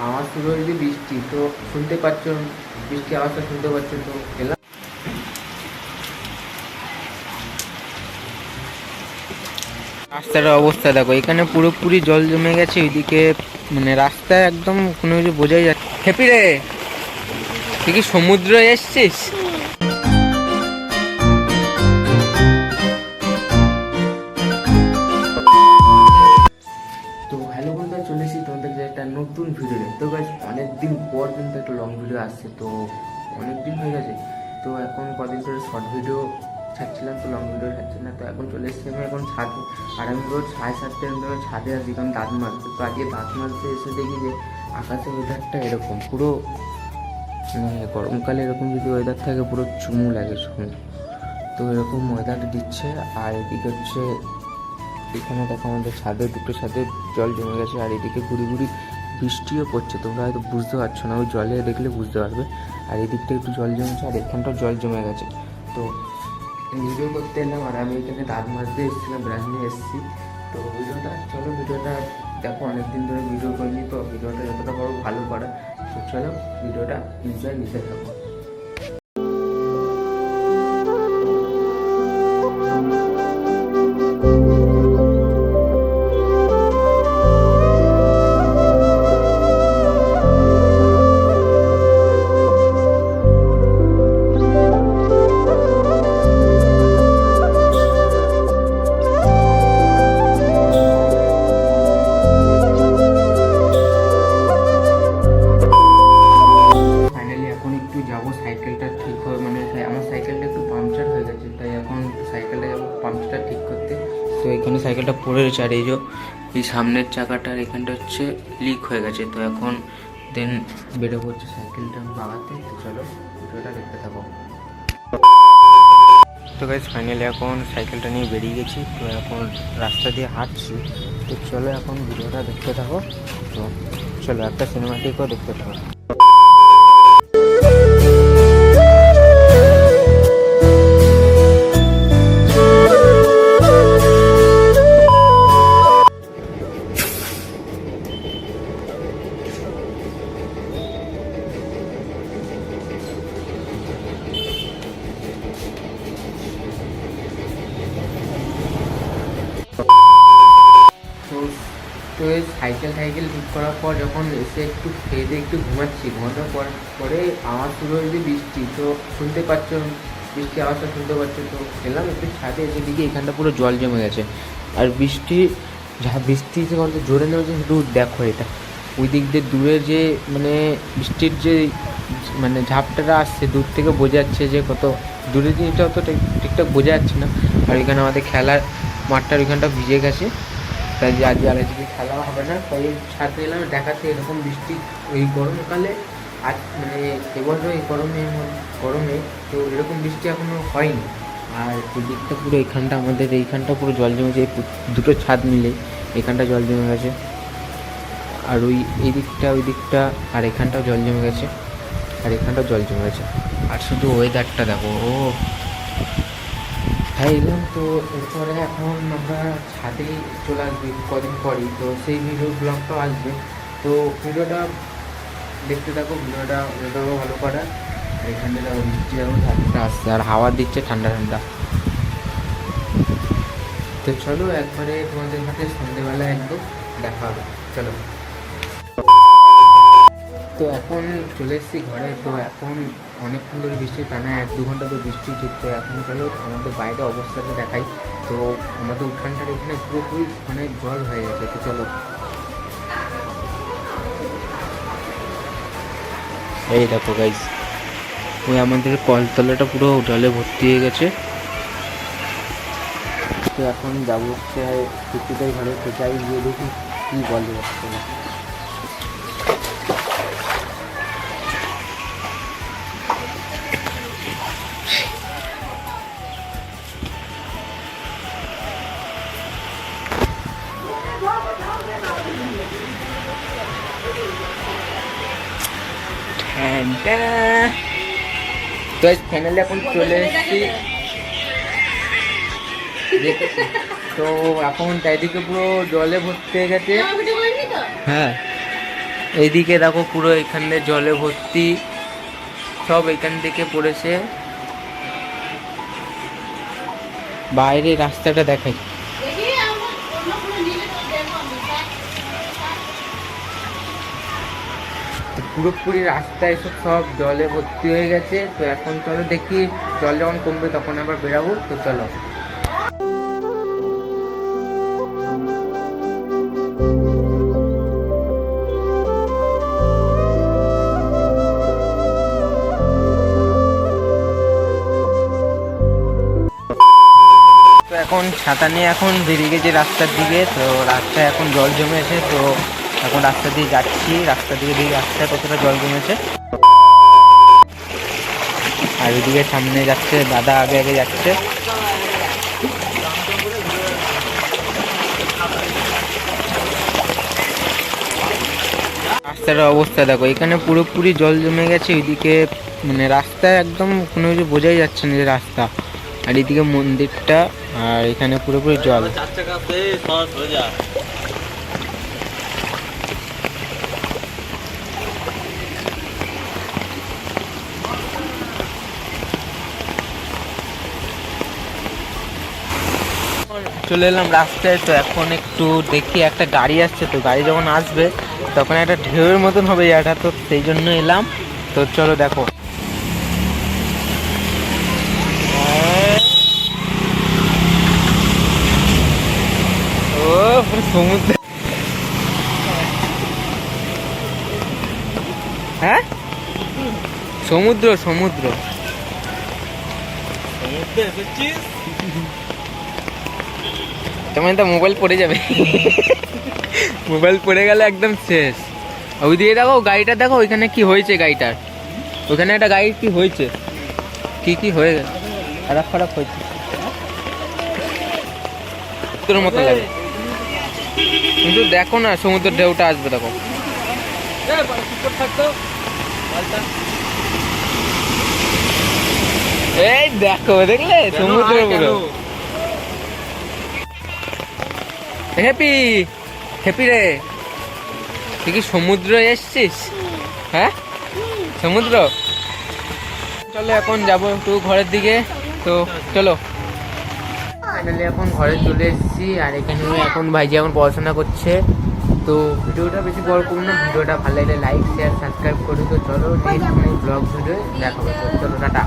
আওয়াজ শুরু হয়েছে বৃষ্টি, তো শুনতে পাচ্ছ বৃষ্টি আওয়াজটা শুনতে পাচ্ছ। তো এলাম রাস্তার অবস্থা দেখো, এখানে পুরোপুরি জল জমে গেছে। ওইদিকে মানে রাস্তায় একদম কোনো কিছু বোঝাই যাচ্ছে। হ্যাপি রে, তুই কি সমুদ্র এসছিস? তো হ্যালো বন্ধুরা, চলে এসেছি তোমাদের যে একটা নতুন ভিডিও। তো গাইস অনেকদিন পর কিন্তু একটা লং ভিডিও আসছে, তো অনেক দিন হয়ে গেছে। তো এখন কদিন ধরে শর্ট ভিডিও ছাড়ছিলাম, তো লং ভিডিও ছাড়ছি না। তো এখন চলে এসেছি আমি এখন ছাদে, আর আমি রোজ 7:30টার মধ্যে ছাদে আসি, কারণ দাঁত মাজতে। তো আজকে দাঁত মাজতে এসে দেখি যে আকাশের ওয়েদারটা এরকম পুরো, মানে গরমকালে এরকম যদি ওয়েদার থাকে পুরো চুমু লাগে চুমু। তো এরকম ওয়েদার দিচ্ছে। আর এদিকে হচ্ছে এখানে দেখো আমাদের ছাদে, দুটো ছাদে জল জমে গেছে। আর এদিকে ঘুরি ঘুরি বৃষ্টিও পড়ছে, তোমরা হয়তো বুঝতে পারছো না, ওই জলে দেখলে বুঝতে পারবে। আর এদিকটা একটু জল জমেছে, আর এখানটাও জল জমে গেছে। তো ভিডিও করতে এলাম, আর আমি এখানে দাঁত মাজতে এসেছিলাম, ব্রাশ নিয়ে এসেছি। তো ভিডিওটা দেখো, অনেকদিন ধরে ভিডিও করিনি, তো ভিডিওটা যতটা পারো ভালো করা। তো চলো ভিডিওটা এনজয় নিতে থাকো। যাবো, সাইকেলটা ঠিক হয়ে, মানে আমার সাইকেলটা একটু পাংচার হয়ে গেছে, তাই এখন সাইকেলটা যাবো পাংচারটা ঠিক করতে। তো এখানে সাইকেলটা পড়ে রয়েছে, আর এই সামনের চাকাটার এখানটা হচ্ছে লিক হয়ে গেছে। তো এখন দেন বেরোবো হচ্ছে সাইকেলটা বাগাতে। তো চলো ভিডিওটা দেখতে থাকো। তো গাইস ফাইনালি এখন সাইকেলটা নিয়ে বেরিয়ে গেছি, তো এখন রাস্তা দিয়ে হাঁটছি। তো চলো এখন ভিডিওটা দেখতে থাকো। তো চলো একটা সিনেমাটিকও দেখতে থাকো। তো এই সাইকেল ঠিক করার পর যখন এসে একটু খেয়ে দিয়ে একটু ঘুমানোর পরে আওয়াজ শুরু হয়েছে বৃষ্টি। তো শুনতে পাচ্ছ বৃষ্টি আওয়াজটা শুনতে পাচ্ছ। তো এলাম একটু ছাদে, এসে দিকে এখানটা পুরো জল জমে গেছে। আর বৃষ্টি যে কত জোরে নেমেছে শুধু দেখো এটা, ওই দিক দিয়ে দূরে যে মানে বৃষ্টির যে মানে ঝাপটাটা আসছে দূর থেকে বোঝা যাচ্ছে যে কত দূরে, জিনিসটা অত ঠিকঠাক বোঝা যাচ্ছে না। আর এখানে আমাদের খেলার মাঠটার ওইখানটা ভিজে গেছে, তাই যে আজকে আর আজকে খেলা হবে না। তাই ছাদে এলাম দেখাতে এরকম বৃষ্টি এই গরমকালে। আজ মানে এবছর এই গরমে তো এরকম বৃষ্টি এখনও হয়নি। আর এদিকটা পুরো এইখানটা আমাদের এইখানটা পুরো জল জমেছে, দুটো ছাদ মিলে এখানটা জল জমে গেছে। আর ওই দিকটা আর এখানটাও জল জমে গেছে, আর এখানটাও জল জমে গেছে। আর শুধু ওয়েদারটা দেখো, হ্যাঁ এলাম। তো এরপরে এখন আমরা ছাদে চলে আসবে কদিন পরই, তো সেই ব্লগটাও আসবে। তো ভিডিওটা দেখতে থাকো, ভিডিওটাও ভালো করা। আর এখানটা দেখো বৃষ্টি আসছে, আর হাওয়া দিচ্ছে ঠান্ডা ঠান্ডা। তো চলো একবারে তোমাদের সাথে সন্ধ্যেবেলা একদম দেখা হবে, চলো। তো এখন চলে এসেছি ঘরে। তো এখন অনেকক্ষণ ধরে বৃষ্টি, টানা 1-2 ঘন্টা তো বৃষ্টি টিকতো। এখন চলো আমাদের বাইরে অবস্থাটা দেখাই। তো আমাদের উঠানটার এখানে পুরোপুরি মানে জল হয়ে গেছে। তো চলো, এই দেখো গাইস, ওই আমাদের কলতলাটা পুরো জলে ভর্তি হয়ে গেছে। তো এখন যাবো হচ্ছে পিসিদের ঘরে, তো যাই গিয়ে দেখি কী বলে না। তো ফাইনালি এখন চলে এসেছি, তো এখন চারিদিকে পুরো জলে ভর্তি হয়ে গেছে। হ্যাঁ এইদিকে দেখো পুরো এখানে জলে ভর্তি, সব এখান থেকে পড়েছে। বাইরে রাস্তাটা দেখাই, পুরোপুরি রাস্তায় সব জলে ভর্তি হয়ে গেছে। তো এখন চলো দেখি, জল যখন কমবে তখন আবার বেরাবো। তো চলো। তো এখন ছাতা নিয়ে এখন বেরিয়ে গেছি রাস্তার দিকে। তো রাস্তায় এখন জল জমেছে, তো এখন রাস্তা দিয়ে যাচ্ছি। রাস্তা দিয়ে রাস্তায় কতটা জল জমেছে। আর ওইদিকে সামনে যাচ্ছে দাদা, আগে আগে যাচ্ছে। রাস্তার অবস্থা দেখো, এখানে পুরোপুরি জল জমে গেছে। ওইদিকে মানে রাস্তায় একদম কোনো কিছু বোঝাই যাচ্ছে না যে রাস্তা। আর এইদিকে মন্দিরটা, আর এখানে পুরোপুরি জল। চলে এলাম রাস্তায়। তো এখন একটু দেখি, একটা গাড়ি আসছে। তো গাড়ি যখন আসবে তখন একটা ঢেউয়ের মতন হবে জায়গাটা, তো সেই জন্য এলাম। তো চলো দেখো। ও সমুদ্র, হ্যাঁ সমুদ্র সমুদ্র। তোমার তো মোবাইল পড়ে যাবে, মোবাইল পড়ে গেলে একদম শেষ। ওই দিকে দেখো গাড়িটা, দেখো ওইখানে কি হয়েছে গাড়িটার। ওখানে একটা গাড়ির কি হয়েছে, কি হয়ে গেছে, খারাপ হয়েছে তোর মতো লাগে। কিন্তু দেখো না সমুদ্রের ঢেউটা আসবে, দেখো। এই দেখো, দেখলে সমুদ্রের পুরো হ্যাপি হ্যাপি রে। তুই কি সমুদ্র এসছিস? হ্যাঁ সমুদ্র। চলো এখন যাবো একটু ঘরের দিকে। তো চলো, ফাইনালি এখন ঘরে চলে এসেছি। আর এখানে এখন ভাইজি এখন পড়াশোনা করছে। তো ভিডিওটা বেশি বড় করুন না, ভিডিওটা ভালো লাগলে লাইক শেয়ার সাবস্ক্রাইব করুন। তো চলো নেক্সট ব্লগ ভিডিও দেখা হবে। চলো টাটা।